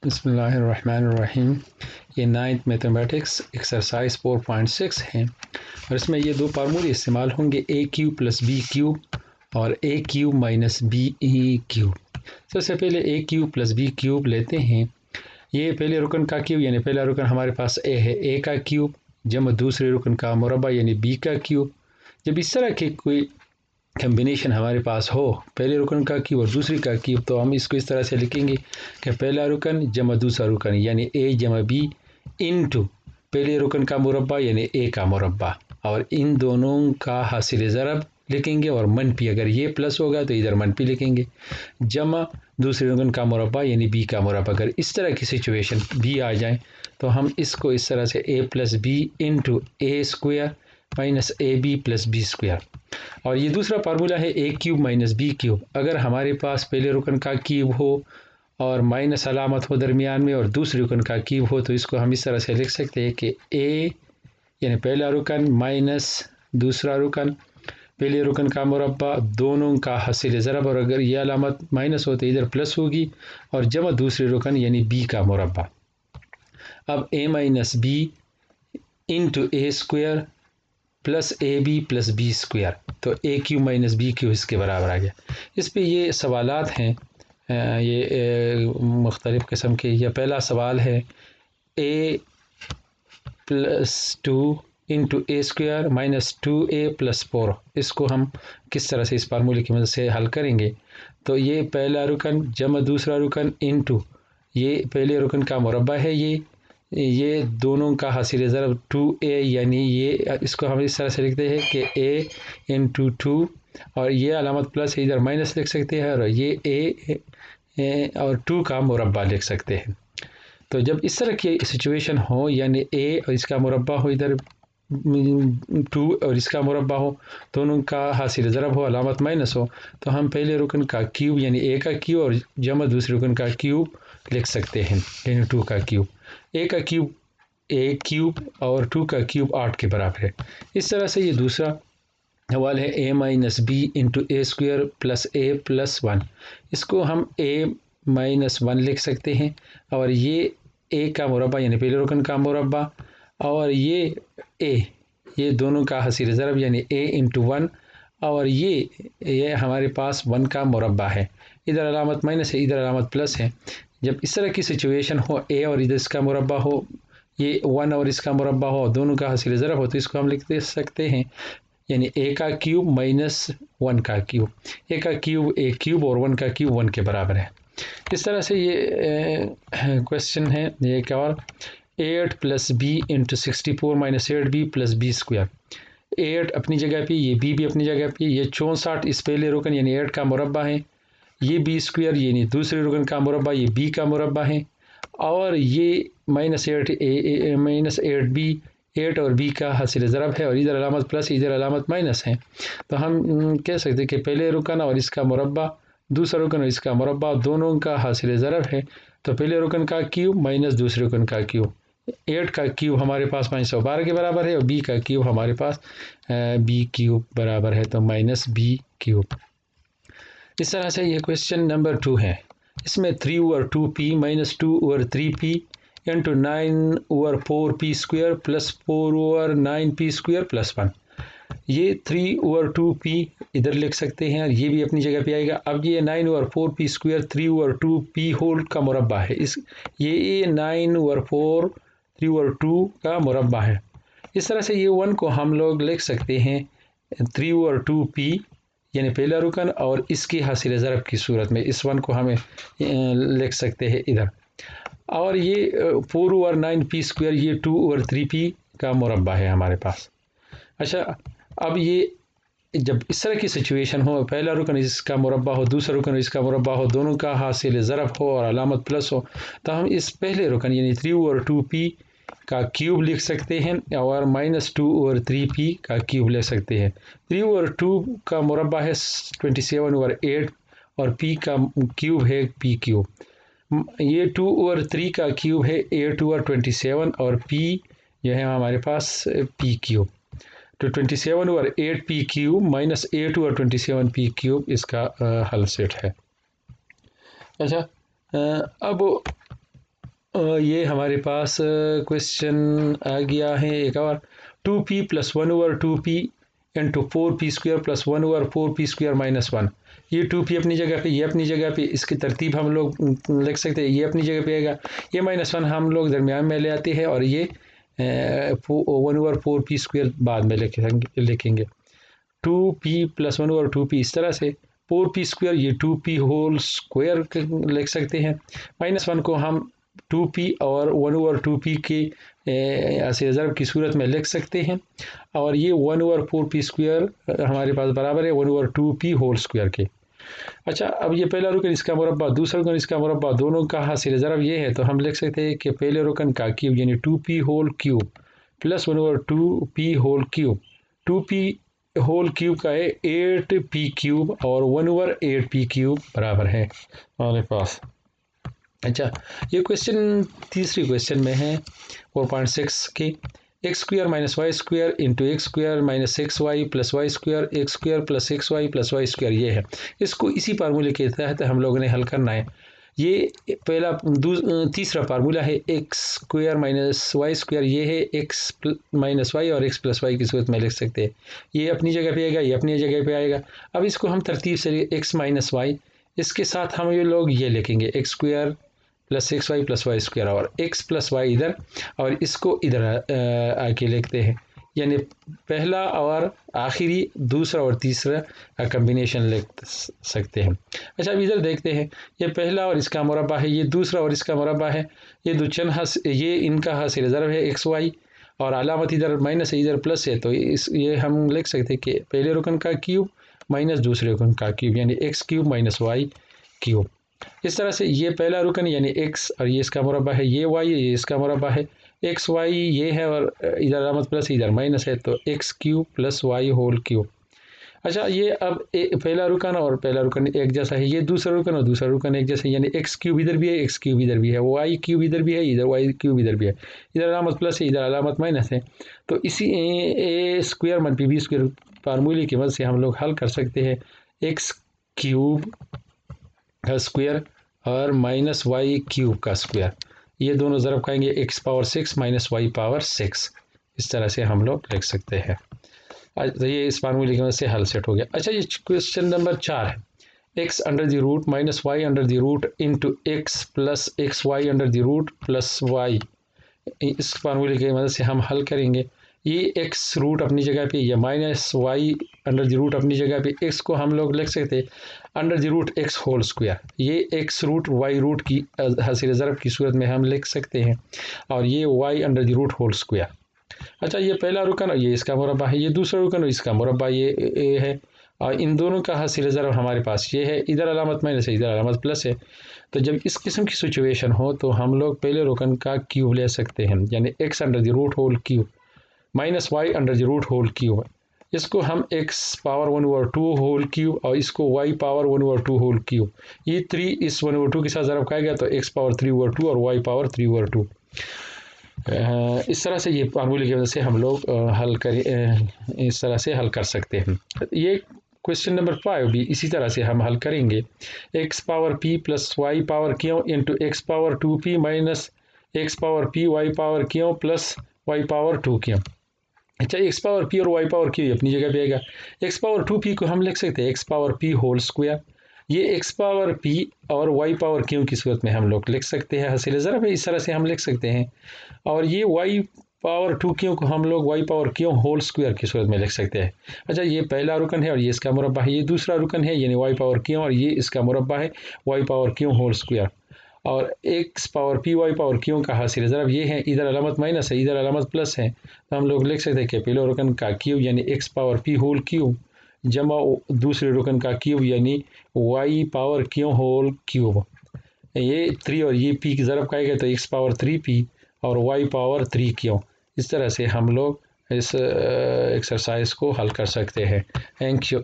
बिस्मिल्लाहिर्रहमानिर्रहीम। ये 9th mathematics exercise 4.6 है और इसमें ये दो फार्मूले इस्तेमाल होंगे, ए क्यूब प्लस बी क्यूब और ए क्यूब माइनस बी क्यूब। सबसे पहले ए क्यूब प्लस बी क्यूब लेते हैं। ये पहले रुकन का क्यूब यानी पहला रुकन हमारे पास ए है, ए का क्यूब जमा दूसरे रुकन का मुरब्बा यानी बी का क्यूब। जब इस तरह की कोई कम्बिनेशन हमारे पास हो, पहले रुकन का क्यूब और दूसरी का क्यूब, तो हम इसको इस तरह से लिखेंगे कि पहला रुकन जमा दूसरा रुकन यानी ए जमा बी इनटू पहले रुकन का मुरब्बा यानी ए का मुरब्बा, और इन दोनों का हासिल ज़रब लिखेंगे और मनफी, अगर ये प्लस होगा तो इधर मनफी लिखेंगे, जमा दूसरे रुकन का मुरब्बा यानी बी का मुरब्बा। अगर इस तरह की सिचुएशन भी आ जाए तो हम इसको इस तरह से A plus B into A square minus A B plus B square. और ये दूसरा फार्मूला है A cube minus B cube. अगर हमारे पास पहले रुकन का क्यूब हो और माइनस अलामत हो दरमियान में और दूसरे रुकन का क्यूब हो, तो इसको हम इस तरह से लिख सकते हैं कि ए यानी पहला रुकन माइनस दूसरा रुकन पहले रुकन का मुरब्बा, दोनों का हासिल ज़रब, और अगर ये अलामत माइनस हो तो इधर प्लस होगी, और जमा दूसरे रुकन यानी बी का मुरब्बा। अब A minus B into A square plus A B plus B square, तो A cube minus B cube इसके बराबर आ गया। इस पर ये सवालात हैं, ये मुख्तलिफ़ किस्म के। यह पहला सवाल है ए plus 2 into A square minus 2a plus 4, इसको हम किस तरह से इस फार्मूले की मदद से हल करेंगे। तो ये पहला रुकन जमा दूसरा रुकन इंटू ये पहले रुकन का मुरब्बा है, ये दोनों का हासिल ज़रब 2a, यानी ये इसको हम इस तरह से लिखते हैं कि a इंटू 2 और ये अलामत प्लस है, इधर माइनस लिख सकते हैं, और ये a और 2 का मुरब्बा लिख सकते हैं। तो जब इस तरह की सिचुएशन हो यानी a और इसका मुरब्बा हो, इधर 2 और इसका मुरब्बा हो, दोनों का हासिल ज़रब हो, अलामत माइनस हो, तो हम पहले रुकन का क्यूब यानी ए का क्यूब और जमा दूसरे रुकन का क्यूब लिख सकते हैं यानी 2 का क्यूब। ए का क्यूब ए क्यूब और 2 का क्यूब 8 के बराबर है। इस तरह से ये दूसरा सवाल है ए minus B into A square plus A plus 1, इसको हम ए माइनस 1 लिख सकते हैं, और ये ए का मुरब्बा यानी पहले रुकन का मुरब्बा, और ये दोनों का हासिल ज़रब यानी ए इंटू 1, और ये हमारे पास 1 का मुरब्बा है, इधर अलामत माइनस है इधर अलामत प्लस है। जब इस तरह की सिचुएशन हो ए और इधर इसका मुरब्बा हो, ये 1 और इसका मुरब्बा हो, दोनों का हासिल ज़रब हो, तो इसको हम लिख सकते हैं यानी ए का क्यूब माइनस 1 का क्यूब। ए का क्यूब ए क्यूब और 1 का क्यूब 1 के बराबर है। इस तरह से ये क्वेश्चन है। ये क्या, और 8 plus B into 64 minus 8b plus B square. 8 अपनी जगह पे, ये b भी अपनी जगह पे, ये 64 इस पहले रुकन यानी 8 का मुरब्बा है, ये b स्क्वायर यानी दूसरे रुकन का मुरब्बा, ये b का मुरब्बा है, और ये माइनस 8b 8 और b का हासिल ज़रब है, और इधर अलामत प्लस इधर अलामत माइनस है। तो हम कह सकते हैं कि पहले रुकन और इसका मुरब्बा, दूसरा रुकन और इसका मुरब्बा, दोनों का हासिल ज़रब है, तो पहले रुकन का क्यूब माइनस दूसरे रुकन का क्यूब। 8 का क्यूब हमारे पास 512 के बराबर है, और b का क्यूब हमारे पास b क्यूब बराबर है, तो माइनस b क्यूब। इस तरह से ये क्वेश्चन नंबर 2 है। इसमें 3 over 2p minus 2 over 3p into 9 over 4p square plus 4 over 9p square plus 1। ये 3 ओवर 2p इधर लिख सकते हैं, और ये भी अपनी जगह पे आएगा। अब ये 9 over 4p square 3 over 2p whole का मुरब्बा है, ये 9 ओवर 4 3 ओवर 2 का मुरब्बा है। इस तरह से ये 1 को हम लोग लिख सकते हैं 3 ओवर 2p यानी पहला रुकन, और इसकी हासिल ज़रब की सूरत में इस 1 को हमें लिख सकते हैं इधर, और ये 4 ओवर 9p स्क्वायर ये 2 ओवर 3p का मुरब्बा है हमारे पास। अच्छा, अब ये जब इस तरह की सिचुएशन हो, पहला रुकन इसका मुरब्बा हो, दूसरा रुकन इसका मुरब्बा हो, दोनों का हासिल ज़रब हो और अलामत प्लस हो, तो हम इस पहले रुकन यानी 3 ओवर 2p का क्यूब लिख सकते हैं, और माइनस 2 ओवर 3p का क्यूब ले सकते हैं। 3 ओवर 2 का मुरब्बा है 27 ओवर 8, और p का क्यूब है p क्यूब। ये 2 ओवर 3 का क्यूब है 8 ओवर 27, और p जो है हमारे पास p क्यूब, तो 27 over 8p cube minus 8 over 27p cube इसका हल सेट है। अच्छा, अब ये हमारे पास क्वेश्चन आ गया है एक और, 2p plus 1/2p into 4p square plus 1/4p square minus 1। ये 2p अपनी जगह पे, ये अपनी जगह पे, इसकी तरतीब हम लोग लिख सकते हैं, ये अपनी जगह पे आएगा, ये -1 हम लोग दरमियान में ले आते हैं और ये 1/4p स्क्वायर बाद में लिखेंगे। 2p प्लस 1/2p इस तरह से, 4p स्क्वायर ये 2p होल स्क्वायर लिख सकते हैं। -1 को हम 2p और 1/2p के ऐसे ज़रब की सूरत में लिख सकते हैं और ये 1/4p स्क्वायर हमारे पास बराबर है 1/2p होल स्क्वायर के। अच्छा, अब ये पहला रुकन इसका मुरब्बा, दूसरा रुकन इसका मुरब्बा, दोनों का हासिल ज़रब ये है, तो हम लिख सकते हैं कि पहले रुकन का क्यूब यानी 2p whole cube plus 1/2p whole cube, 2p whole cube का है 8p क्यूब और 1/8p क्यूब बराबर है हमारे पास। अच्छा, ये क्वेश्चन तीसरी क्वेश्चन में है 4.6 के, X square minus Y square into X square minus 6y plus Y square X square plus 6y plus Y square ये है। इसको इसी फार्मूले के तहत हम लोगों ने हल करना है। ये पहला तीसरा फार्मूला है X square minus Y square, ये है एक्स माइनस वाई और एक्स प्लस वाई की सूरत में लिख सकते हैं। ये अपनी जगह पे आएगा, ये अपनी जगह पे आएगा। अब इसको हम तरतीब से एक्स माइनस वाई, इसके साथ हम ये लोग ये लिखेंगे X square plus 6y plus Y square और x प्लस वाई इधर और इसको इधर आके लिखते हैं, यानी पहला और आखिरी, दूसरा और तीसरा कम्बिनेशन लिख सकते हैं। अच्छा, अब इधर देखते हैं, ये पहला और इसका मुरब्बा है, ये दूसरा और इसका मुरब्बा है, ये दुचन ये इनका हासिल ज़रब है एक्स वाई और अलामत इधर माइनस है इधर प्लस है, तो ये हम लिख सकते हैं कि पहले रुकन का क्यूब माइनस दूसरे रुकन का क्यूब यानी X cube minus Y cube. इस तरह से ये पहला रुकन यानी x और ये इसका मुरब्बा है, ये y ये इसका मुरब्बा है, एक्स वाई ये है और इधर अलामत प्लस इधर माइनस है, तो X cube plus Y whole cube. अच्छा, ये अब पहला रुकन और पहला रुकन एक जैसा है, ये दूसरा रुकन और दूसरा रुकन एक जैसा है, यानी एक्स क्यूब इधर भी है एक्स क्यूब इधर भी है, वाई क्यूब इधर भी है इधर वाई क्यूब इधर भी है, इधर अलामत प्लस है इधर अलामत माइनस है, तो इसी ए स्क्वायर मनफी बी स्क्वायर फार्मूले की मदद से हम लोग हल कर सकते हैं एक्स क्यूब का स्क्वायर और माइनस वाई क्यूब का स्क्वायर, ये दोनों ज़रब खाएंगे X power 6 minus Y power 6, इस तरह से हम लोग लिख सकते हैं। तो ये इस फार्मूले की वजह से हल सेट हो गया। अच्छा, ये क्वेश्चन नंबर 4 है, X under the root minus Y under the root into X plus X Y under the root plus Y, इस फार्मूले की मदद से हम हल करेंगे। ये एक्स रूट अपनी जगह पे, या minus Y under the root अपनी जगह पे, एक्स को हम लोग लिख सकते हैं under the root X whole square, ये एक्स रूट वाई रूट की हासिल ज़रब की सूरत में हम लिख सकते हैं और ये Y under the root whole square. अच्छा, ये पहला रुकन और ये इसका मुरब्बा है, ये दूसरा रुकन और इसका मुरब्बा ये है और इन दोनों का हासिल ज़रब हमारे पास ये है, इधर अलामत माइनस है इधर अलामत प्लस है। तो जब इस किस्म की सिचुएशन हो तो हम लोग पहले रुकन का क्यूब ले सकते हैं, यानी X under the root whole cube minus Y under the root whole cube, इसको हम x पावर 1/2 होल क्यूब और इसको y पावर 1/2 होल क्यूब, ये 3 इस 1/2 के साथ ज़रब खाएगा तो x पावर 3/2 और y पावर 3/2। इस तरह से ये फार्मूले की वजह से हम लोग हल करें, इस तरह से हल कर सकते हैं। ये क्वेश्चन नंबर 5 भी इसी तरह से हम हल करेंगे, x power p plus Y power Q into X power 2p minus X power p Y power Q plus Y power 2 Q. अच्छा, एक्स पावर पी और वाई पावर क्यू अपनी जगह पे आएगा, एक्स पावर 2p को हम लिख सकते हैं X power p whole square, ये एक्स पावर p और वाई पावर क्यू की सूरत में हम लोग लिख सकते हैं, हासिल ज़रब है, इस तरह से हम लिख सकते हैं, और ये वाई पावर 2 क्यू को हम लोग y power Q whole square की सूरत में लिख सकते हैं। अच्छा, ये पहला रुकन है और ये इसका मुरब्बा है, ये दूसरा रुकन है यानी वाई पावर क्यू और ये इसका मुरब्बा है Y power Q whole square, और X power P Y power Q का हासिल ज़रब ये है, इधर अलामत माइनस है इधर अलामत प्लस है, तो हम लोग लिख सकते हैं कि पहले रुकन का क्यूब यानी x power p whole cube जमा दूसरे रुकन का क्यूब यानी y power Q whole cube, ये 3 और ये पी की ज़रब खाएगा तो एक्स पावर 3p और वाई पावर 3 क्यू। इस तरह से हम लोग इस एक्सरसाइज को हल कर सकते हैं। Thank you.